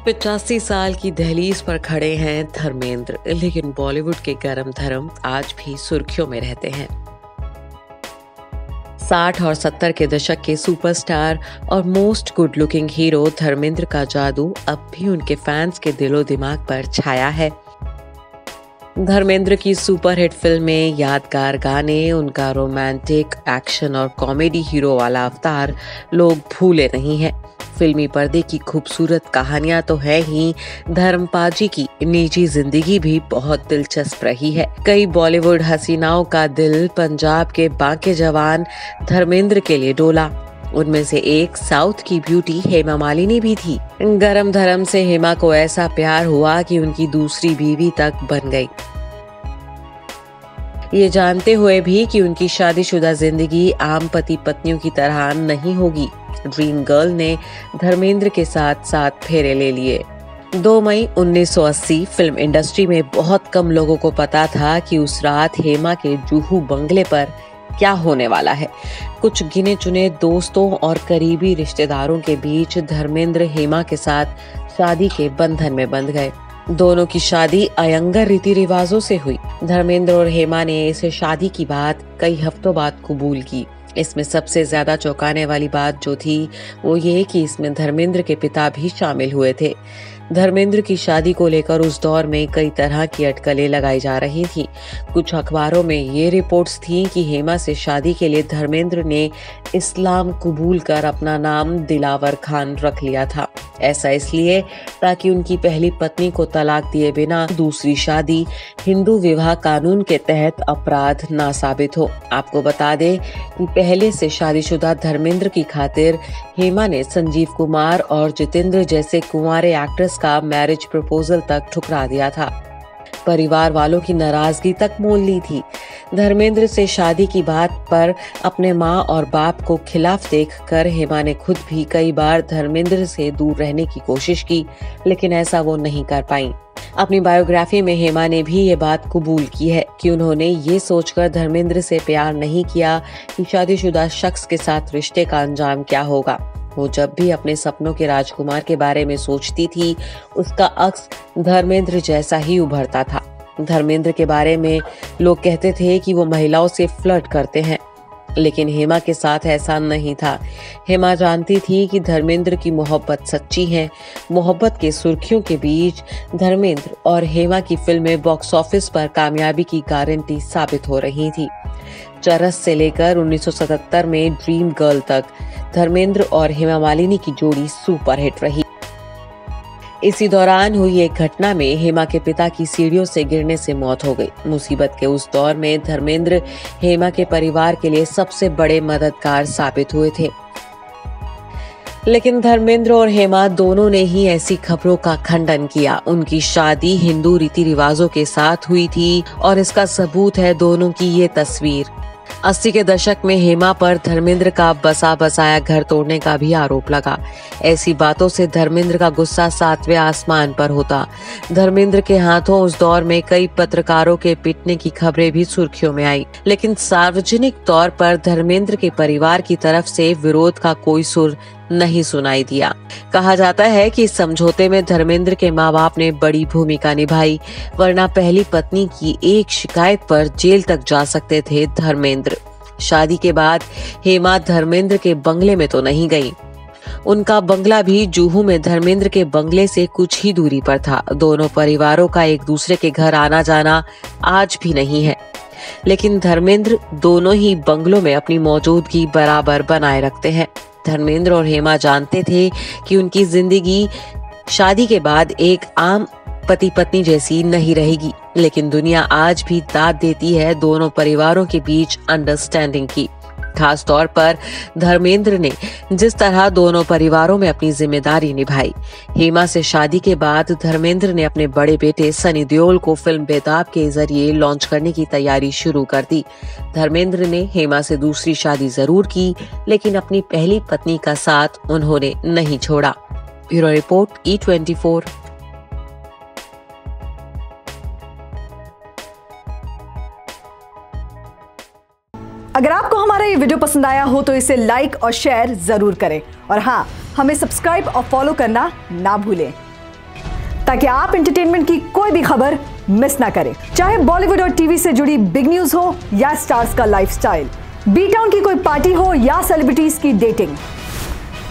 85 साल की दहलीज पर खड़े हैं धर्मेंद्र, लेकिन बॉलीवुड के गरम धर्म आज भी सुर्खियों में रहते हैं। 60 और 70 के दशक के सुपरस्टार और most good looking hero Dharmendra का जादू अब भी उनके फैंस के दिलो दिमाग पर छाया है। धर्मेंद्र की सुपरहिट फिल्में, यादगार गाने, उनका रोमांटिक, एक्शन और कॉमेडी हीरो वाला अवतार लोग भूले नहीं हैं। फिल्मी पर्दे की खूबसूरत कहानियां तो है ही, धर्मपाजी की निजी जिंदगी भी बहुत दिलचस्प रही है। कई बॉलीवुड हसीनाओं का दिल पंजाब के बांके जवान धर्मेंद्र के लिए डोला। उनमें से एक साउथ की ब्यूटी हेमा मालिनी भी थी। गरम धर्म से हेमा को ऐसा प्यार हुआ कि उनकी दूसरी बीवी तक बन गई। ये जानते हुए भी कि उनकी शादीशुदा जिंदगी आम पति पत्नियों की तरह नहीं होगी, ड्रीम गर्ल ने धर्मेंद्र के साथ 7 फेरे ले लिए। 2 मई 1980 फिल्म इंडस्ट्री में बहुत कम लोगों को पता था कि उस रात हेमा के जुहू बंगले पर क्या होने वाला है। कुछ गिने चुने दोस्तों और करीबी रिश्तेदारों के बीच धर्मेंद्र हेमा के साथ शादी के बंधन में बंध गए। दोनों की शादी अयंगर रीति रिवाजों से हुई। धर्मेंद्र और हेमा ने इसे शादी की बात कई हफ्तों बाद कबूल की। इसमें सबसे ज्यादा चौंकाने वाली बात जो थी वो ये कि इसमें धर्मेंद्र के पिता भी शामिल हुए थे। धर्मेंद्र की शादी को लेकर उस दौर में कई तरह की अटकलें लगाई जा रही थी। कुछ अखबारों में ये रिपोर्ट्स थीं कि हेमा से शादी के लिए धर्मेंद्र ने इस्लाम कबूल कर अपना नाम दिलावर खान रख लिया था। ऐसा इसलिए ताकि उनकी पहली पत्नी को तलाक दिए बिना दूसरी शादी हिंदू विवाह कानून के तहत अपराध ना साबित हो। आपको बता दें कि पहले से शादीशुदा धर्मेंद्र की खातिर हेमा ने संजीव कुमार और जितेंद्र जैसे कुंवारे एक्ट्रेस का मैरिज प्रपोजल तक ठुकरा दिया था। परिवार वालों की नाराजगी तक मोल ली थी। धर्मेंद्र से शादी की बात पर अपने माँ और बाप को खिलाफ देखकर हेमा ने खुद भी कई बार धर्मेंद्र से दूर रहने की कोशिश की, लेकिन ऐसा वो नहीं कर पाई। अपनी बायोग्राफी में हेमा ने भी ये बात कबूल की है कि उन्होंने ये सोचकर धर्मेंद्र से प्यार नहीं किया कि शादीशुदा शख्स के साथ रिश्ते का अंजाम क्या होगा। वो जब भी अपने सपनों के राजकुमार के बारे में सोचती थी, उसका अक्स धर्मेंद्र जैसा ही उभरता था। धर्मेंद्र के बारे में लोग कहते थे कि वो महिलाओं से फ्लर्ट करते हैं, लेकिन हेमा के साथ ऐसा नहीं था। हेमा जानती थी कि धर्मेंद्र की मोहब्बत सच्ची है। मोहब्बत के सुर्खियों के बीच धर्मेंद्र और हेमा की फिल्में बॉक्स ऑफिस पर कामयाबी की गारंटी साबित हो रही थी। चरस से लेकर 1977 में ड्रीम गर्ल तक धर्मेंद्र और हेमा मालिनी की जोड़ी सुपरहिट रही। इसी दौरान हुई एक घटना में हेमा के पिता की सीढ़ियों से गिरने से मौत हो गई। मुसीबत के उस दौर में धर्मेंद्र हेमा के परिवार के लिए सबसे बड़े मददगार साबित हुए थे। लेकिन धर्मेंद्र और हेमा दोनों ने ही ऐसी खबरों का खंडन किया। उनकी शादी हिंदू रीति रिवाजों के साथ हुई थी और इसका सबूत है दोनों की ये तस्वीर। 80 के दशक में हेमा पर धर्मेंद्र का बसा बसाया घर तोड़ने का भी आरोप लगा। ऐसी बातों से धर्मेंद्र का गुस्सा 7वें आसमान पर होता। धर्मेंद्र के हाथों उस दौर में कई पत्रकारों के पिटने की खबरें भी सुर्खियों में आई, लेकिन सार्वजनिक तौर पर धर्मेंद्र के परिवार की तरफ से विरोध का कोई सुर नहीं सुनाई दिया। कहा जाता है कि इस समझौते में धर्मेंद्र के माँ बाप ने बड़ी भूमिका निभाई, वरना पहली पत्नी की एक शिकायत पर जेल तक जा सकते थे धर्मेंद्र। शादी के बाद हेमा धर्मेंद्र के बंगले में तो नहीं गई। उनका बंगला भी जुहू में धर्मेंद्र के बंगले से कुछ ही दूरी पर था। दोनों परिवारों का एक दूसरे के घर आना जाना आज भी नहीं है, लेकिन धर्मेंद्र दोनों ही बंगलों में अपनी मौजूदगी बराबर बनाए रखते हैं। धर्मेंद्र और हेमा जानते थे कि उनकी जिंदगी शादी के बाद एक आम पति पत्नी जैसी नहीं रहेगी, लेकिन दुनिया आज भी दाद देती है दोनों परिवारों के बीच अंडरस्टैंडिंग की। खास तौर पर धर्मेंद्र ने जिस तरह दोनों परिवारों में अपनी जिम्मेदारी निभाई। हेमा से शादी के बाद धर्मेंद्र ने अपने बड़े बेटे सनी देओल को फिल्म बेताब के जरिए लॉन्च करने की तैयारी शुरू कर दी। धर्मेंद्र ने हेमा से दूसरी शादी जरूर की, लेकिन अपनी पहली पत्नी का साथ उन्होंने नहीं छोड़ा। Bureau report E24। अगर आपको हमारा ये वीडियो पसंद आया हो तो इसे लाइक और शेयर जरूर करें, और हाँ, हमें सब्सक्राइब और फॉलो करना ना भूलें। ताकि आप एंटरटेनमेंट की कोई भी खबर मिस ना करें, चाहे बॉलीवुड और टीवी से जुड़ी बिग न्यूज हो या स्टार्स का लाइफस्टाइल, बी टाउन की कोई पार्टी हो या सेलिब्रिटीज की डेटिंग,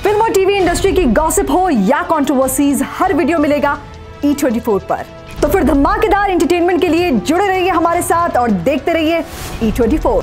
फिल्म और टीवी इंडस्ट्री की गॉसिप हो या कंट्रोवर्सीज, हर वीडियो मिलेगा E24 पर। तो फिर धमाकेदार एंटरटेनमेंट के लिए जुड़े रहिए हमारे साथ और देखते रहिए E24।